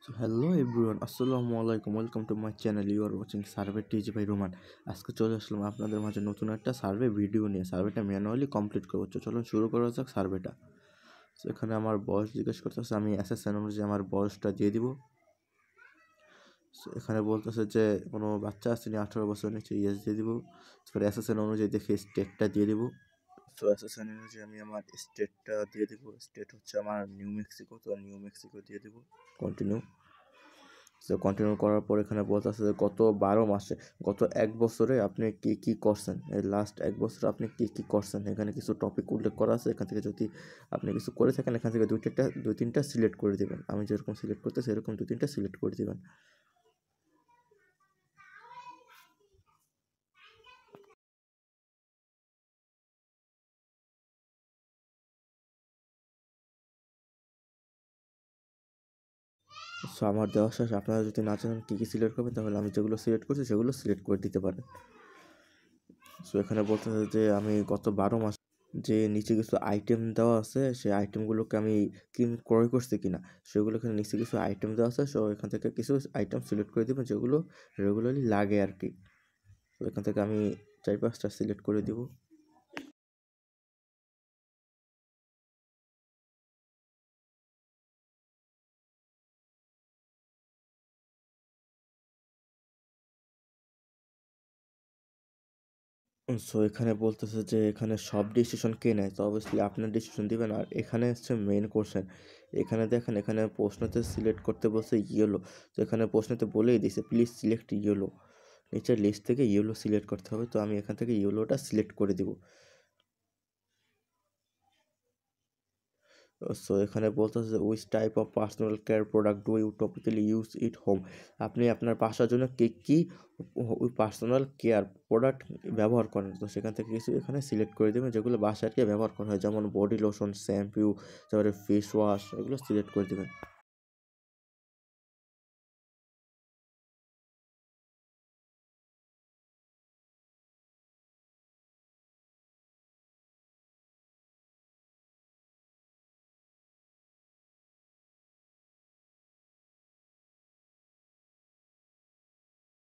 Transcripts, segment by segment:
So hello everyone, আসসালামু আলাইকুম, welcome to my channel. You are watching survey TG by Roman. আজকে চলে আসলাম আপনাদের মাঝে নতুন একটা সার্ভে ভিডিও নিয়ে। সার্ভেটা ম্যানুয়ালি কমপ্লিট করবো। চলুন শুরু করা যাক সার্ভেটা। সো এখানে আমার বয়স জিজ্ঞেস করতেছে, আমি এসএসএন অনুযায়ী আমার বয়সটা দিয়ে দিব। সো এখানে বলতেছে যে কোনো বাচ্চা আসেনি 18 বছর নিচে, ইয়েস দিয়ে দিব। তারপরে এসএসএন অনুযায়ী দেখে স্টেটটা দিয়ে দিব। সো এসএসএন অনুযায়ী আমি আমার স্টেটটা দিয়ে দিব। স্টেট হচ্ছে আমার নিউ মেক্সিকো, তো নিউ মেক্সিকো দিয়ে দিব। কন্টিনিউ। সো কন্টিনিউ করার পর এখানে বলতেছে যে গত 12 মাসে, গত 1 বছরে আপনি কি কি করছেন, এই লাস্ট 1 বছরে আপনি কি কি করছেন। এখানে কিছু টপিক উল্লেখ করা আছে। এখান থেকে যদি আপনি কিছু করে থাকেন, এখান থেকে দুই তিনটা সিলেক্ট করে দেবেন। আমি যেরকম সিলেক্ট করতে সেরকম 2-3টা সিলেক্ট করে দেবেন। সো আমার দেওয়া শেষ। আপনারা যদি না জানেন কী কী সিলেক্ট করবেন, তাহলে আমি যেগুলো সিলেক্ট করছি সেগুলো সিলেক্ট করে দিতে পারেন। সো এখানে বলতেছে যে আমি গত 12 মাস যে নিচে কিছু আইটেম দেওয়া আছে, সেই আইটেমগুলোকে আমি ক্রয় করছি কিনা সেগুলো এখানে নিচে কিছু আইটেম দেওয়া আছে। সো এখান থেকে কিছু আইটেম সিলেক্ট করে দেবেন যেগুলো রেগুলারলি লাগে আর কি। তো এখান থেকে আমি 4-5টা সিলেক্ট করে দিব। সো এখানে বলতেছে যে এখানে সব ডিসিশন কে নেয়, তো অবভিয়াসলি আপনার ডিসিশন দিবেন। আর এখানে হচ্ছে মেইন কোশ্চেন। এখানে দেখেন, এখানে প্রশ্নতে সিলেক্ট করতে বলছে ইয়েলো। তো এখানে প্রশ্নতে বলেই দিছে প্লিজ সিলেক্ট ইয়েলো। নিচের লিস্ট থেকে ইয়েলো সিলেক্ট করতে হবে, তো আমি এখান থেকে ইয়েলোটা সিলেক্ট করে দিব। সো এখানে বলতেছে which type of personal care product do you typically use it home. আপনি আপনার বাসার জন্য কী কী ওই পার্সোনাল কেয়ার প্রোডাক্ট ব্যবহার করেন। তো সেখান থেকে কিছু এখানে সিলেক্ট করে দেবেন যেগুলো বাসায় আর কি ব্যবহার করা হয়, যেমন বডি লোশন, শ্যাম্পু, তারপরে ফেস ওয়াশ, এগুলো সিলেক্ট করে দেবেন।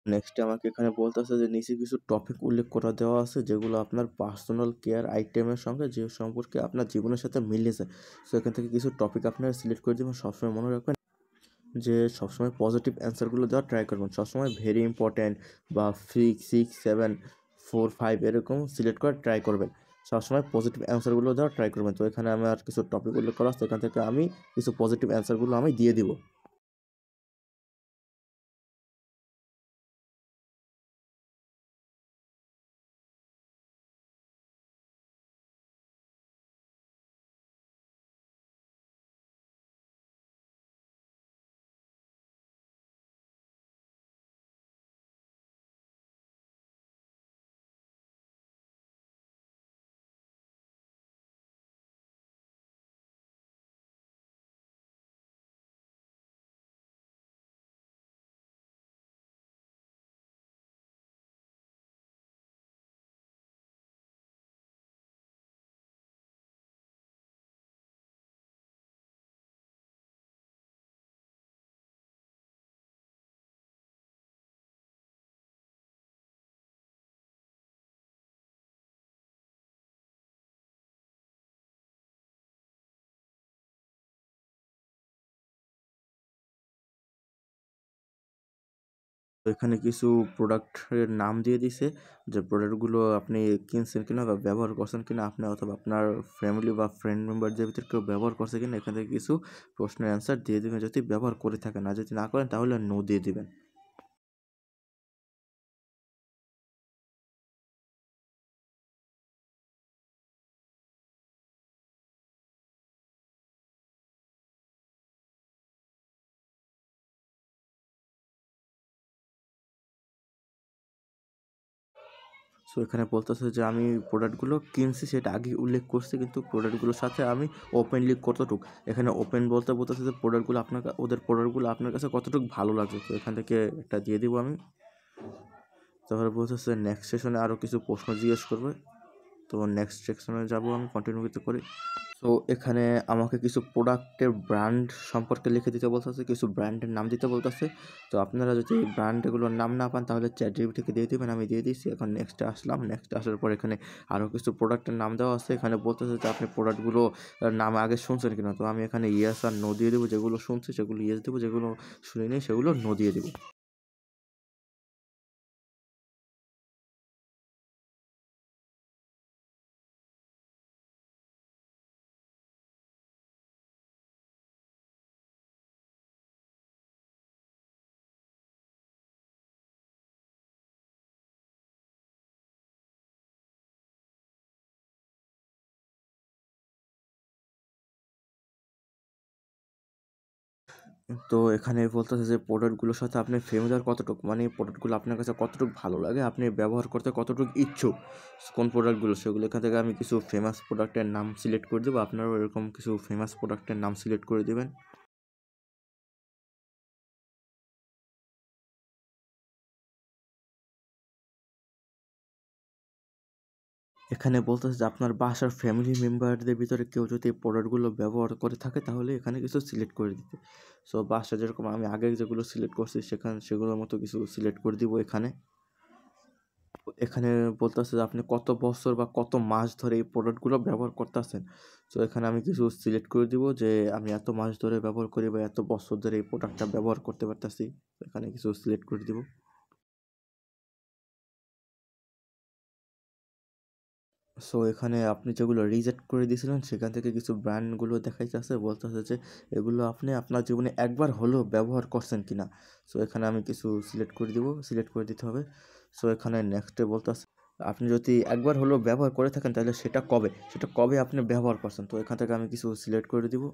নেক্সট আমাকে এখানে বলতেছে যে নিচে কিছু টপিক উল্লেখ করা দেওয়া আছে যেগুলো আপনার পার্সোনাল কেয়ার আইটেমের সঙ্গে যে সম্পর্কে আপনার জীবনের সাথে মিলেছে। সো এখান থেকে কিছু টপিক আপনারা সিলেক্ট করে দেবেন। সবসময় মনে রাখবেন যে সবসময় পজিটিভ অ্যান্সারগুলো দেওয়ার ট্রাই করবেন। সবসময় ভেরি ইম্পর্ট্যান্ট বা 6, 7, 4, 5 এরকম সিলেক্ট করার ট্রাই করবেন। সবসময় পজিটিভ অ্যান্সারগুলো দেওয়ার ট্রাই করবেন। তো এখানে আমার কিছু টপিক উল্লেখ করা আছে, এখান থেকে আমি কিছু পজিটিভ অ্যান্সারগুলো আমি দিয়ে দিব। তো এখানে কিছু প্রোডাক্টের নাম দিয়ে দিছে, যে প্রোডাক্টগুলো আপনি কিনছেন কিনা বা ব্যবহার করছেন কিনা, আপনি অথবা আপনার ফ্যামিলি বা ফ্রেন্ড মেম্বারদের ভিতরে কেউ ব্যবহার করছে কিনা। এখান থেকে কিছু প্রশ্নের অ্যান্সার দিয়ে দেবেন যদি ব্যবহার করে থাকেন, আর যদি না করেন তাহলে নো দিয়ে দিবেন। সো এখানে বলতেছে যে আমি প্রোডাক্টগুলো কিনছি সেটা আগে উল্লেখ করছি, কিন্তু প্রোডাক্টগুলোর সাথে আমি ওপেনলি কতটুকু, এখানে ওপেন বলতে বলতেছে যে প্রোডাক্টগুলো আপনার ওদের প্রোডাক্টগুলো আপনার কাছে কতটুকু ভালো লাগছে। তো এখান থেকে একটা দিয়ে দিব আমি। তারপরে বলতেছে নেক্সট সেশনে আরও কিছু প্রশ্ন জিজ্ঞেস করবে। তো নেক্সট সেকশনে যাব, আমি কন্টিনিউ করি। তো এখানে আমাকে কিছু প্রোডাক্টের ব্র্যান্ড সম্পর্কে লিখে দিতে বলতেছে, কিছু ব্র্যান্ডের নাম দিতে বলতেছে। তো আপনারা যদি এই ব্র্যান্ডগুলোর নাম না পান তাহলে ChatGPT-কে দিয়ে দিবেন, আমি দিয়ে দিয়েছি। এখন নেক্সটে আসলাম, নেক্সটে আসার পর এখানে আরও কিছু প্রোডাক্টের নাম দেওয়া আছে। এখানে বলতেছে যে আপনি প্রোডাক্টগুলো নাম আগে শুনছেন কিনা। তো আমি এখানে ইয়েস আর নো দিয়ে দেবো, যেগুলো শুনছি সেগুলো ইয়েস দেবো, যেগুলো শুনিনি সেগুলো নো দিয়ে দেবো। তো এখানে বলতেছে যে প্রোডাক্টগুলোর সাথে আপনি ফেমিলিয়ার কতটুকু, মানে প্রোডাক্টগুলো আপনার কাছে কতটুকু ভালো লাগে, আপনি ব্যবহার করতে কতটুকু ইচ্ছুক, কোন প্রোডাক্টগুলো সেগুলো এখান থেকে আমি কিছু ফেমাস প্রোডাক্টের নাম সিলেক্ট করে দেবো। আপনারাও এরকম কিছু ফেমাস প্রোডাক্টের নাম সিলেক্ট করে দেবেন। এখানে বলতেছে যে আপনার বাসার ফ্যামিলি মেম্বারদের ভিতরে কেউ যদি এই প্রোডাক্টগুলো ব্যবহার করে থাকে তাহলে এখানে কিছু সিলেক্ট করে দিতে। সো বাসা যেরকম আমি আগে যেগুলো সিলেক্ট করছি সেগুলোর মতো কিছু সিলেক্ট করে দিব এখানে। এখানে বলতেছে যে আপনি কত বছর বা কত মাস ধরে এই প্রোডাক্টগুলো ব্যবহার করতেছেন। তো এখানে আমি কিছু সিলেক্ট করে দিব যে আমি এত মাস ধরে ব্যবহার করি বা এত বছর ধরে এই প্রোডাক্টটা ব্যবহার করতে পারতেছি। এখানে কিছু সিলেক্ট করে দিব। সো এখানে আপনি যেগুলো রিজেক্ট করে দিয়েছিলেন সেখান থেকে কিছু ব্র্যান্ডগুলো দেখাইতেছে, বলতেছে যে এগুলো আপনি আপনার জীবনে একবার হলেও ব্যবহার করছেন কিনা। সো এখানে আমি কিছু সিলেক্ট করে দিব, সিলেক্ট করে দিতে হবে। সো এখানে নেক্সটে বলতেছে আপনি যদি একবার হলেও ব্যবহার করে থাকেন তাহলে সেটা কবে আপনি ব্যবহার করছেন। তো এখান থেকে আমি কিছু সিলেক্ট করে দিব।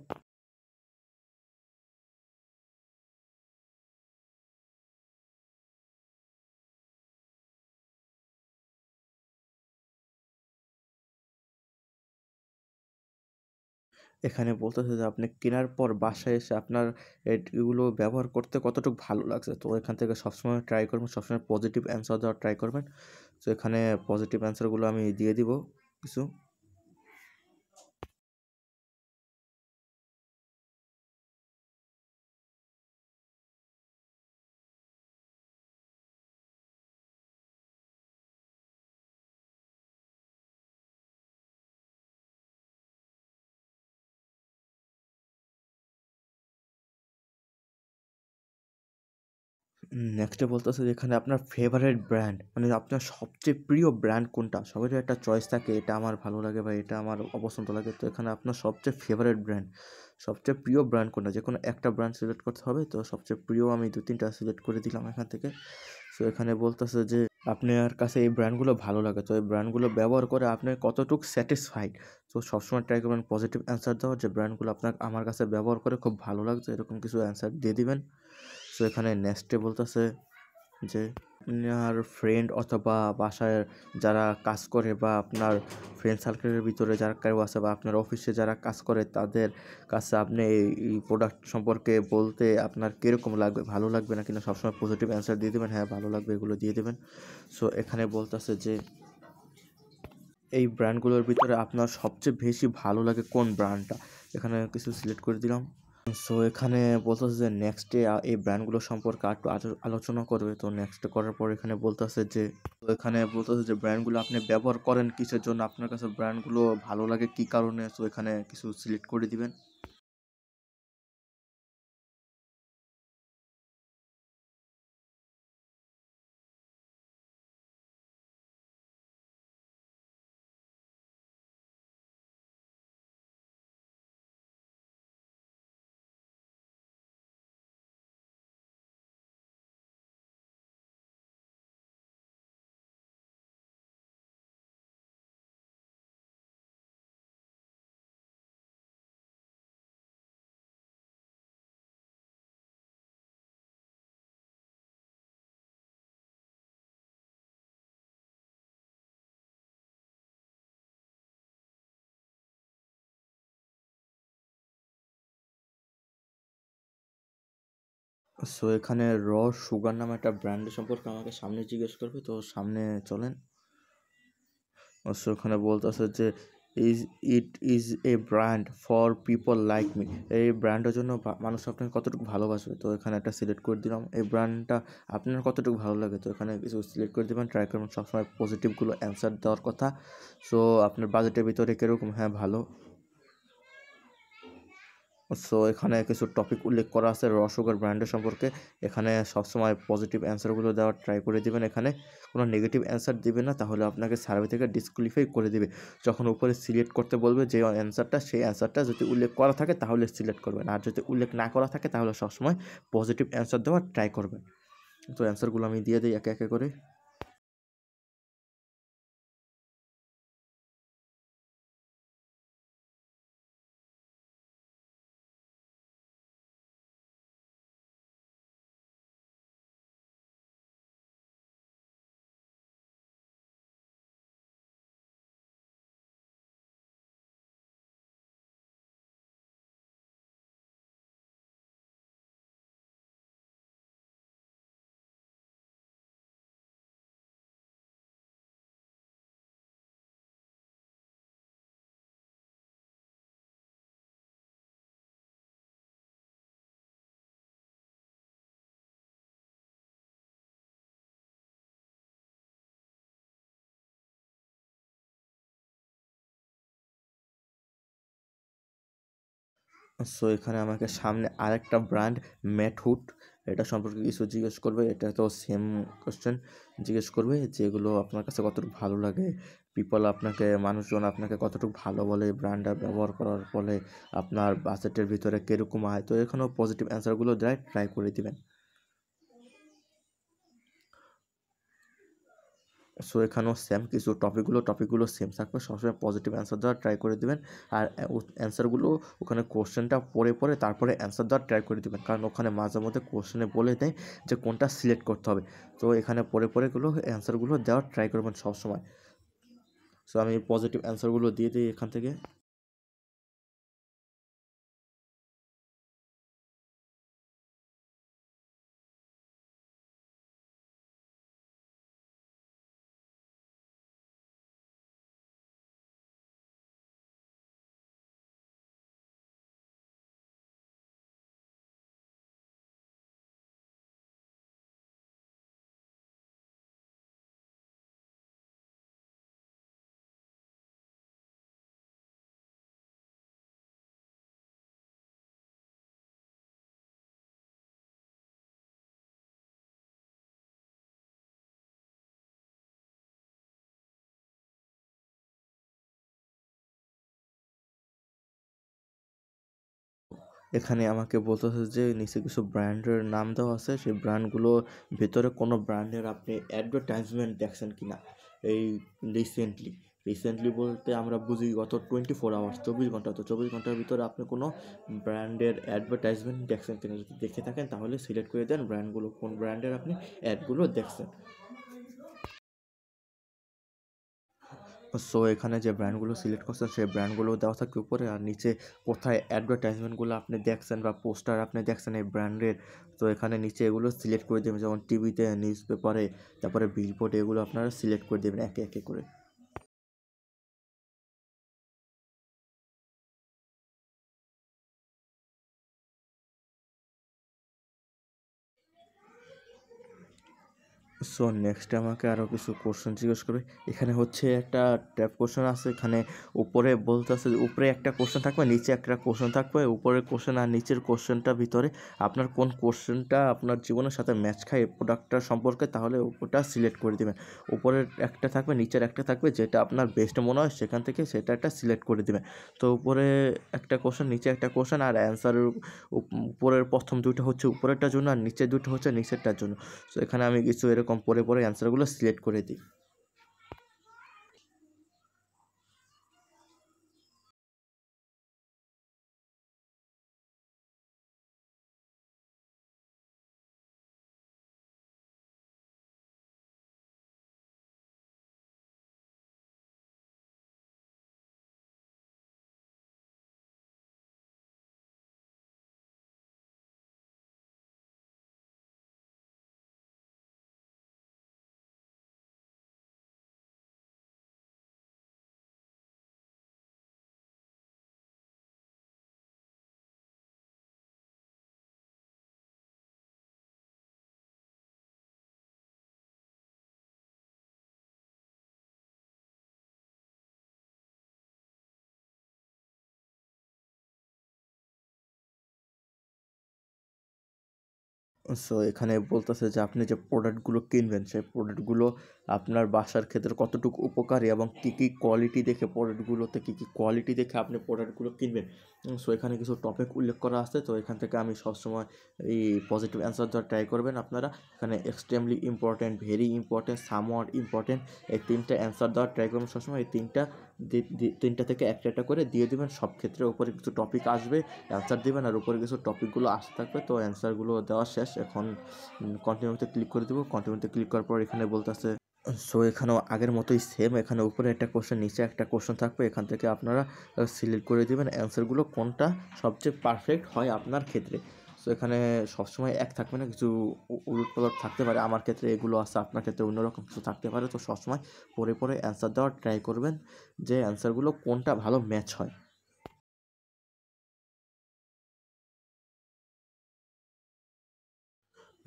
এখানে বলতেছে যে আপনি কেনার পর বাসায় এসে আপনার এগুলো ব্যবহার করতে কতটুকু ভালো লাগছে। তো এখান থেকে সবসময় ট্রাই করবেন, সবসময় পজিটিভ অ্যান্সার দেওয়ার ট্রাই করবেন। তো এখানে পজিটিভ অ্যান্সারগুলো আমি দিয়ে দিব কিছু। নেক্সটে বলতেছে যে এখানে আপনার ফেভারিট ব্র্যান্ড, মানে আপনার সবচেয়ে প্রিয় ব্র্যান্ড কোনটা। সবারই একটা চয়েস থাকে, এটা আমার ভালো লাগে বা এটা আমার অপছন্দ লাগে। তো এখানে আপনার সবচেয়ে ফেভারিট ব্র্যান্ড, সবচেয়ে প্রিয় ব্র্যান্ড কোনটা, যে কোনো একটা ব্র্যান্ড সিলেক্ট করতে হবে। তো সবচেয়ে প্রিয় আমি 2-3টা সিলেক্ট করে দিলাম এখান থেকে। সো এখানে বলতেছে যে আপনার কাছে এই ব্র্যান্ডগুলো ভালো লাগে, তো এই ব্র্যান্ডগুলো ব্যবহার করে আপনি কতটুকু স্যাটিসফাইড। তো সবসময় ট্রাই করবেন পজিটিভ অ্যান্সার দেওয়ার, যে ব্র্যান্ডগুলো আমার কাছে ব্যবহার করে খুব ভালো লাগছে, এরকম কিছু অ্যান্সার দিয়ে দিবেন। সো এখানে নেক্সটে বলতেছে যে আপনার ফ্রেন্ড অথবা বাসায় যারা কাজ করে বা আপনার ফ্রেন্ড সার্কেলের ভিতরে যারা কেউ আছে বা আপনার অফিসে যারা কাজ করে তাদের কাছে আপনি এই প্রোডাক্ট সম্পর্কে বলতে আপনার কীরকম লাগবে, ভালো লাগবে না কিনা, সবসময় পজিটিভ অ্যান্সার দিয়ে দেবেন, হ্যাঁ ভালো লাগবে এগুলো দিয়ে দেবেন। সো এখানে বলতেছে যে এই ব্র্যান্ডগুলোর ভিতরে আপনার সবচেয়ে বেশি ভালো লাগে কোন ব্র্যান্ডটা, এখানে কিছু সিলেক্ট করে দিলাম। সো এখানে বলতেছে যে নেক্সটে এই ব্র্যান্ডগুলো সম্পর্কে একটু আলোচনা করবে। তো নেক্সট করার পর এখানে বলতেছে যে ব্র্যান্ডগুলো আপনি ব্যবহার করেন কিসের জন্য, আপনার কাছে ব্র্যান্ডগুলো ভালো লাগে কী কারণে। সো এখানে কিছু সিলেক্ট করে দিবেন। সো এখানে সুগার নামে একটা ব্র্যান্ড সম্পর্কে আমাকে সামনে জিজ্ঞেস করবে, তো সামনে চলেন। সো ওখানে বলতেছে যে is it is a brand for people like me, এই ব্র্যান্ডের জন্য মানুষ আপনাকে কতটুকু ভালোবাসবে। তো এখানে একটা সিলেক্ট করে দিলাম, এই ব্র্যান্ডটা আপনার কতটুকু ভালো লাগে। তো এখানে কিছু সিলেক্ট করে দেবেন, ট্রাই করবেন সবসময় পজিটিভগুলো অ্যান্সার দেওয়ার কথা। সো আপনার বাজেটের ভিতরে কীরকম, হ্যাঁ ভালো। সো এখানে কিছু টপিক উল্লেখ করা আছে রসুগার ব্র্যান্ডের সম্পর্কে। এখানে সবসময় পজিটিভ অ্যান্সারগুলো দেওয়ার ট্রাই করে দিবেন, এখানে কোনো নেগেটিভ অ্যান্সার দিবেন না, তাহলে আপনাকে সার্ভে থেকে ডিসকোয়ালিফাই করে দিবে। যখন উপরে সিলেক্ট করতে বলবে যে অ্যান্সারটা, সেই অ্যান্সারটা যদি উল্লেখ করা থাকে তাহলে সিলেক্ট করবেন, আর যদি উল্লেখ না করা থাকে তাহলে সবসময় পজিটিভ অ্যান্সার দেওয়ার ট্রাই করবেন। তো অ্যান্সারগুলো আমি দিয়ে দিই একে একে করে। সো এখানে আমাকে সামনে আরেকটা ব্র্যান্ড ম্যাটহুড, এটা সম্পর্কে কিছু জিজ্ঞেস করবে। এটা তো সেম কোশ্চেন জিজ্ঞেস করবে, যেগুলো আপনার কাছে কতটুকু ভালো লাগে, পিপল আপনাকে, মানুষজন আপনাকে কতটুকু ভালো বলে, ব্র্যান্ডটা ব্যবহার করার ফলে আপনার বাজেটের ভিতরে কীরকম হয়। তো এখানেও পজিটিভ অ্যান্সারগুলো দেয়, ট্রাই করে দিবেন। সো এখানেও সেম কিছু টপিকগুলো সেম থাকবে, সবসময় পজিটিভ অ্যান্সার দেওয়ার ট্রাই করে দেবেন। আর অ্যান্সারগুলো ওখানে কোশ্চেনটা পড়ে পড়ে তারপরে অ্যান্সার দেওয়ার ট্রাই করে দেবেন, কারণ ওখানে মাঝে মধ্যে কোশ্চেনে বলে দেয় যে কোনটা সিলেক্ট করতে হবে। তো এখানে পড়ে পড়েগুলো অ্যান্সারগুলো দেওয়ার ট্রাই করবেন সবসময়। সো আমি পজিটিভ অ্যান্সারগুলো দিয়ে দিই এখান থেকে। এখানে আমাকে বলতেছে যে নিচে কিছু ব্র্যান্ডের নাম দেওয়া আছে, সেই ব্র্যান্ডগুলো ভিতরে কোনো ব্র্যান্ডের আপনি অ্যাডভার্টাইজমেন্ট দেখছেন কি না এই রিসেন্টলি। রিসেন্টলি বলতে আমরা বুঝি গত 24 আওয়ার্স, 24 ঘন্টা। তো 24 ঘন্টার ভিতরে আপনি কোনো ব্র্যান্ডের অ্যাডভার্টাইজমেন্ট দেখছেন কিনা, যদি দেখে থাকেন তাহলে সিলেক্ট করে দেন ব্র্যান্ডগুলো, কোন ব্র্যান্ডের আপনি অ্যাডগুলো দেখছেন। সো এখানে যে ব্র্যান্ডগুলো সিলেক্ট করছেন সেই ব্র্যান্ডগুলো দেওয়া থাকবে উপরে, আর নিচে কোথায় অ্যাডভার্টাইজমেন্টগুলো আপনি দেখছেন বা পোস্টার আপনি দেখছেন এই ব্র্যান্ডের। তো এখানে নিচে এগুলো সিলেক্ট করে দেবেন, যেমন টিভিতে, নিউজ পেপারে, তারপরে বিলবোর্ডে, এগুলো আপনারা সিলেক্ট করে দেবেন একে একে করে। সো নেক্সট আমাকে আরও কিছু কোশ্চেন জিজ্ঞেস করবে। এখানে হচ্ছে একটা ট্যাব কোশ্চেন আছে, এখানে উপরে বলতেছে যে উপরে একটা কোশ্চেন থাকবে, নিচে একটা কোশ্চেন থাকবে। উপরের কোশ্চেন আর নিচের কোশ্চেনটার ভিতরে আপনার কোন কোশ্চেনটা আপনার জীবনের সাথে ম্যাচ খায় এই প্রোডাক্টটার সম্পর্কে, তাহলে ওটা সিলেক্ট করে দেবেন। উপরের একটা থাকবে, নিচের একটা থাকবে, যেটা আপনার বেস্ট মনে হয় সেখান থেকে সেটা একটা সিলেক্ট করে দেবেন। তো উপরে একটা কোশ্চেন, নিচে একটা কোশ্চেন, আর অ্যান্সারের উপরের প্রথম দুটো হচ্ছে উপরেরটার জন্য, আর নিচের দুটো হচ্ছে নিচেরটার জন্য। সো এখানে আমি কিছু এরকম পরে পরে অ্যান্সারগুলো সিলেক্ট করে দিই। সো এখানে বলতেছে যে আপনি যে প্রোডাক্টগুলো কিনবেন সেই প্রোডাক্টগুলো আপনার বাসার ক্ষেত্রে কতটুকু উপকারী এবং কী কী কোয়ালিটি দেখে প্রোডাক্টগুলোতে কী কী কোয়ালিটি দেখে আপনি প্রোডাক্টগুলো কিনবেন। সো এখানে কিছু টপিক উল্লেখ করা আছে, তো এখান থেকে আমি সবসময় এই পজিটিভ অ্যান্সার দেওয়ার ট্রাই করবেন আপনারা। এখানে extremely important, very important, somewhat important, এই তিনটা অ্যান্সার দেওয়ার ট্রাই করবেন সবসময়। এই তিনটা থেকে একটা একটা করে দিয়ে দেবেন। সব ক্ষেত্রে উপরে কিছু টপিক আসবে, অ্যান্সার দেবেন, আর উপরে কিছু টপিকগুলো আসতে থাকবে। তো অ্যান্সারগুলো দেওয়া শেষ, এখন কন্টিনিউতে ক্লিক করে দেবো। কন্টিনিউতে ক্লিক করার পর এখানে বলতেছে, সো এখানেও আগের মতোই সেম, এখানে উপরে একটা কোশ্চেন, নিচে একটা কোশ্চেন থাকবে। এখান থেকে আপনারা সিলেক্ট করে দেবেন অ্যান্সারগুলো কোনটা সবচেয়ে পারফেক্ট হয় আপনার ক্ষেত্রে। সো এখানে সবসময় এক থাকবে না, কিছু উলটপালট থাকতে পারে। আমার ক্ষেত্রে এগুলো আছে, আপনার ক্ষেত্রে অন্যরকম কিছু থাকতে পারে। তো সবসময় পরে পরে অ্যান্সার দেওয়ার ট্রাই করবেন যে অ্যান্সারগুলো কোনটা ভালো ম্যাচ হয়।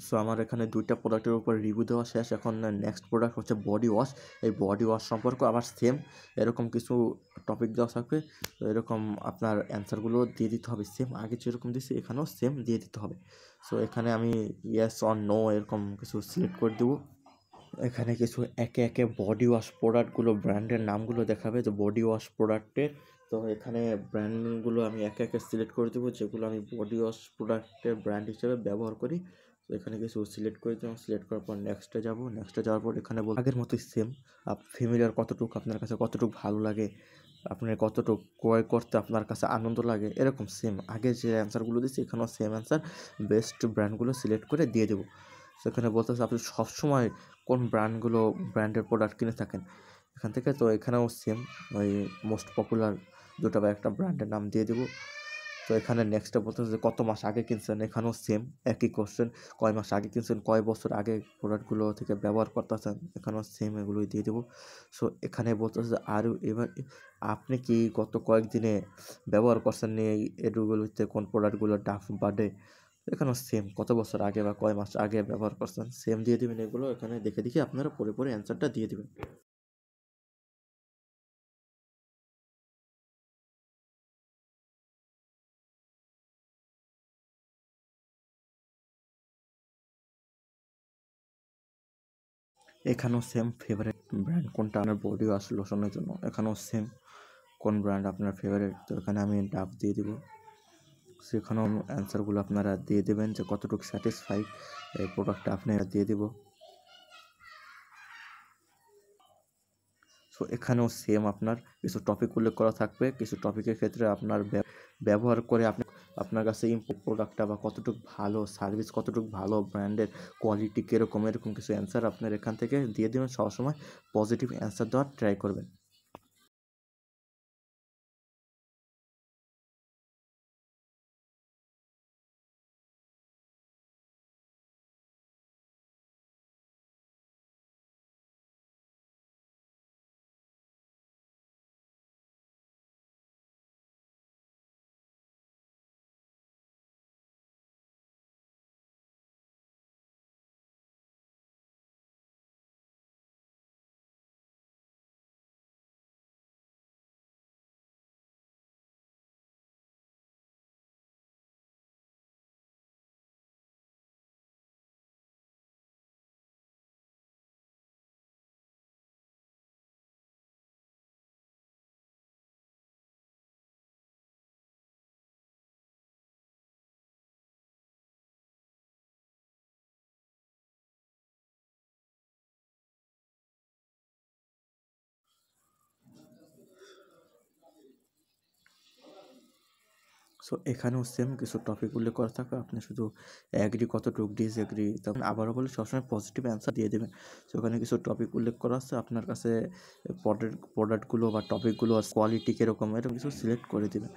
সো আমার এখানে 2টা প্রোডাক্টের উপর রিভিউ দেওয়া শেষ। এখন নেক্সট প্রোডাক্ট হচ্ছে বডি ওয়াশ। এই বডি ওয়াশ সম্পর্কে আবার সেম এরকম কিছু টপিক দেওয়া থাকবে। তো এরকম আপনার অ্যান্সারগুলো দিয়ে দিতে হবে সেম, আগে যেরকম দিয়েছি এখানেও সেম দিয়ে দিতে হবে। সো এখানে আমি ইয়েস অর নো এরকম কিছু সিলেক্ট করে দেবো। এখানে কিছু একে একে বডি ওয়াশ প্রোডাক্টগুলো ব্র্যান্ডের নামগুলো দেখাবে, যে বডি ওয়াশ প্রোডাক্টের। তো এখানে ব্র্যান্ডগুলো আমি একে একে সিলেক্ট করে দেবো, যেগুলো আমি বডি ওয়াশ প্রোডাক্টের ব্র্যান্ড হিসেবে ব্যবহার করি। তো এখানে কিছু সিলেক্ট করে দিলাম, সিলেক্ট করার পর নেক্সটে যাব। নেক্সটে যাওয়ার পর এখানে আগের মতোই সেম, ফ্যামিলিয়ার কতটুকু আপনার কাছে কতটুকু ভালো লাগে, আপনার কতটুকু ক্রয় করতে আপনার কাছে আনন্দ লাগে, এরকম সেম আগে যে অ্যান্সারগুলো দিচ্ছি এখানেও সেম অ্যান্সার, বেস্ট ব্র্যান্ডগুলো সিলেক্ট করে দিয়ে দেবো। সেখানে বলতেছে আপনি সবসময় কোন ব্র্যান্ডের প্রোডাক্ট কিনে থাকেন এখান থেকে। তো এখানেও সেম ওই মোস্ট পপুলার দুটো বা একটা ব্র্যান্ডের নাম দিয়ে দেবো। তো এখানে নেক্সটে বলতেছে যে কত মাস আগে কিনছেন, এখানেও সেম একই কোশ্চেন, কয় মাস আগে কিনছেন, কয় বছর আগে প্রোডাক্টগুলো থেকে ব্যবহার করতেছেন, এখানেও সেম এগুলোই দিয়ে দেবো। সো এখানে বলতেছে যে আরও এবার আপনি কি গত কয়েকদিনে ব্যবহার করছেন এই এগুলোতে কোন প্রোডাক্টগুলো ডাফ বাডে, এখানেও সেম কত বছর আগে বা কয় মাস আগে ব্যবহার করছেন সেম দিয়ে দেবেন। এগুলো এখানে দেখে দেখে আপনারা পরে পরে অ্যান্সারটা দিয়ে দেবেন। এখানেও সেম ফেভারিট ব্র্যান্ড কোনটা আপনার বডি ওয়াশ লোশনের জন্য, এখানেও সেম কোন ব্র্যান্ড আপনার ফেভারিট। তো এখানে আমি ডাব দিয়ে দিব। সেখানেও অ্যান্সারগুলো আপনারা দিয়ে দেবেন যে কতটুকু স্যাটিসফাইড এই প্রোডাক্টটা আপনি দিয়ে দিব। সো এখানেও সেম আপনার কিছু টপিক উল্লেখ করা থাকবে, কিছু টপিকের ক্ষেত্রে আপনার ব্যবহার করে আপনি আপনার কাছে প্রোডাক্টটা বা কতটুকু ভালো, সার্ভিস কতটুকু ভালো, ব্র্যান্ডের কোয়ালিটি কীরকম, এরকম কিছু অ্যান্সার আপনার এখান থেকে দিয়ে দেবেন। সবসময় পজিটিভ অ্যান্সার দেওয়ার ট্রাই করবেন। সো এখানেও সেম কিছু টপিক উল্লেখ করা থাকবে, আপনি শুধু অ্যাগ্রি কতটুকু, ডিসএগ্রি, তখন আবারও বলে সবসময় পজিটিভ অ্যান্সার দিয়ে দেবেন। সো ওখানে কিছু টপিক উল্লেখ করা আছে, আপনার কাছে প্রোডাক্টগুলো বা টপিকগুলো কোয়ালিটি কীরকম এরকম কিছু সিলেক্ট করে দেবেন।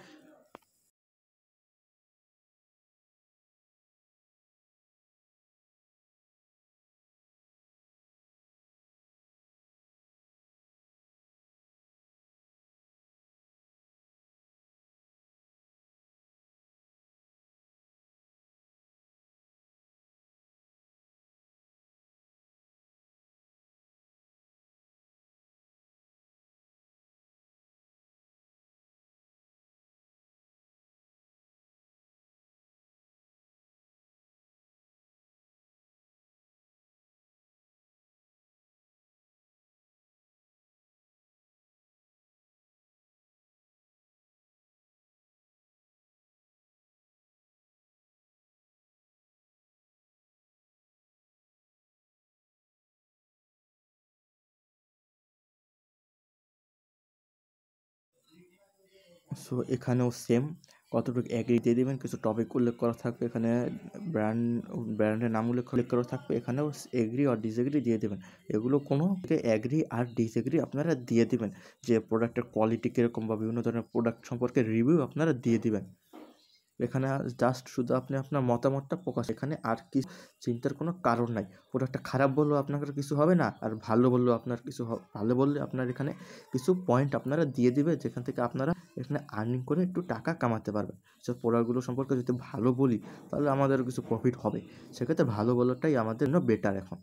সো এখানেও সেম, কতটুকু এগ্রি দিয়ে দিবেন, কিছু টপিক উল্লেখ করা থাকবে এখানে, ব্র্যান্ডের নাম উল্লেখ করা থাকবে, এখানেও এগ্রি আর ডিসএগ্রি দিয়ে দেবেন। এগুলো কোনো এগ্রি আর ডিসএগ্রি আপনারা দিয়ে দিবেন, যে প্রোডাক্টের কোয়ালিটি কীরকম বা বিভিন্ন ধরনের প্রোডাক্ট সম্পর্কে রিভিউ আপনারা দিয়ে দিবেন। এখানে জাস্ট শুধু আপনি আপনার মতামতটা প্রকাশ, এখানে আর কি চিন্তার কোনো কারণ নাই। প্রোডাক্টটা খারাপ বললেও আপনার কিছু হবে না, আর ভালো বললেও আপনার কিছু ভালো বললে আপনার এখানে কিছু পয়েন্ট আপনারা দিয়ে দিবে, যেখান থেকে আপনারা এখানে আর্নিং করে একটু টাকা কামাতে পারবেন। সব প্রোডাক্টগুলো সম্পর্কে যদি ভালো বলি তাহলে আমাদেরও কিছু প্রফিট হবে, সেক্ষেত্রে ভালো বলাটাই আমাদের জন্য বেটার এখন।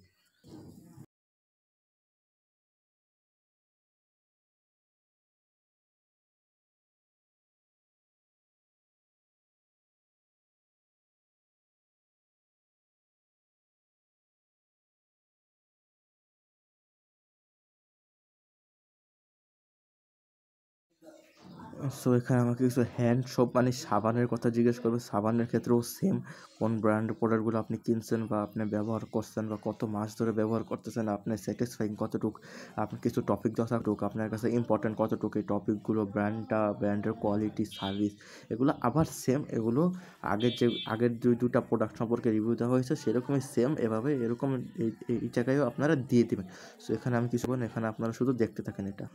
সো এখানে আমাকে কিছু হ্যান্ড সোপ মানে সাবানের কথা জিজ্ঞেস করবে। সাবানের ক্ষেত্রেও সেম, কোন ব্র্যান্ডের প্রোডাক্টগুলো আপনি কিনছেন বা আপনি ব্যবহার করছেন বা কত মাস ধরে ব্যবহার করতেছেন, আপনার স্যাটিসফাইং কতটুকু, আপনি কিছু টপিক দেওয়া থাকটুকু আপনার কাছে ইম্পর্টেন্ট কতটুকু, এই টপিকগুলো, ব্র্যান্ডের কোয়ালিটি, সার্ভিস, এগুলো আবার সেম, এগুলো আগের দুটা প্রোডাক্ট সম্পর্কে রিভিউ দেওয়া হয়েছে সেরকমই সেম, এভাবে এরকম এই জায়গায়ও আপনারা দিয়ে দেবেন। সো এখানে আমি কিছু বলেন, এখানে আপনারা শুধু দেখতে থাকেন এটা।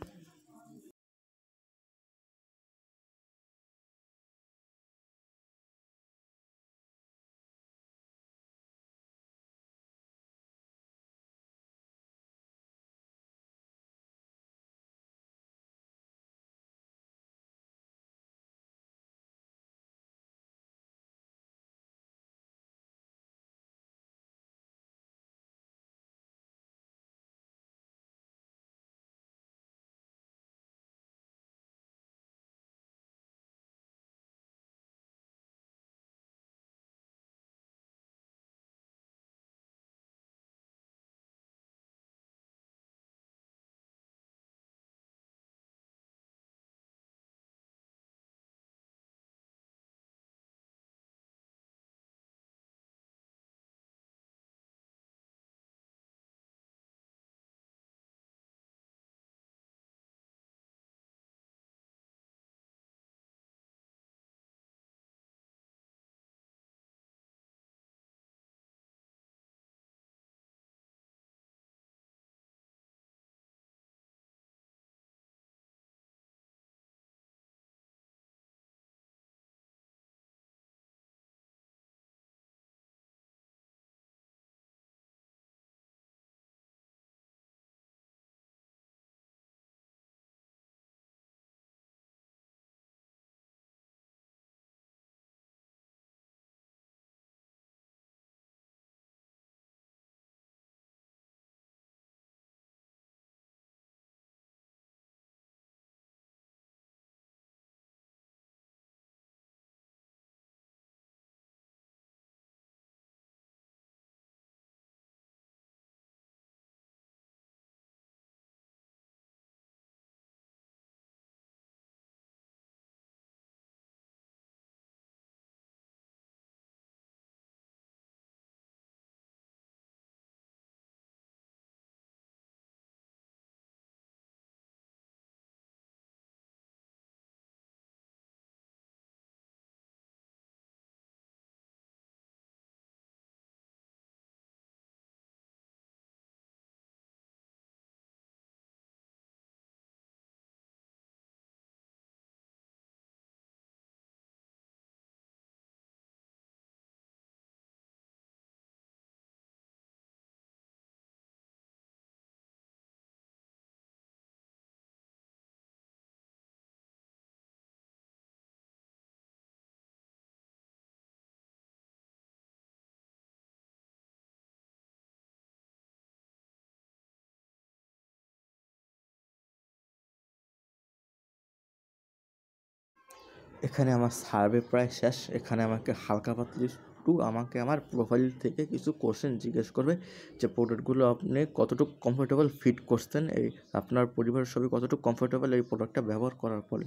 এখানে আমার সার্ভে প্রায় শেষ, এখানে আমাকে হালকা পাতলি টু আমাকে আমার প্রোফাইল থেকে কিছু কোশ্চেন জিজ্ঞেস করবে যে প্রোডাক্টগুলো আপনি কতটুকু কমফোর্টেবল ফিট করছেন, এই আপনার পরিবারের সবাই কতটুকু কমফোর্টেবল এই প্রোডাক্টটা ব্যবহার করার পরে।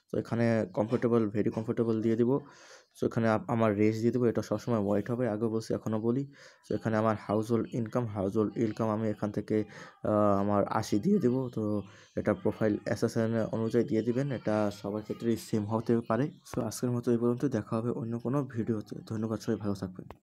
তো এখানে কমফোর্টেবল, ভেরি কমফোর্টেবল দিয়ে দিব। সো এখানে আমার রেঞ্জ দিয়ে দেবো, এটা সবসময় হোয়াইট হবে, আগেও বলছি এখনও বলি। সো এখানে আমার হাউস হোল্ড ইনকাম আমি এখান থেকে আমার 80 দিয়ে দেবো। তো এটা প্রোফাইল অ্যাসেসন অনুযায়ী দিয়ে দিবেন, এটা সবার ক্ষেত্রেই সেম হতে পারে। সো আজকের মতো এই পর্যন্ত, দেখা হবে অন্য কোনো ভিডিওতে। ধন্যবাদ, সবাই ভালো থাকবেন।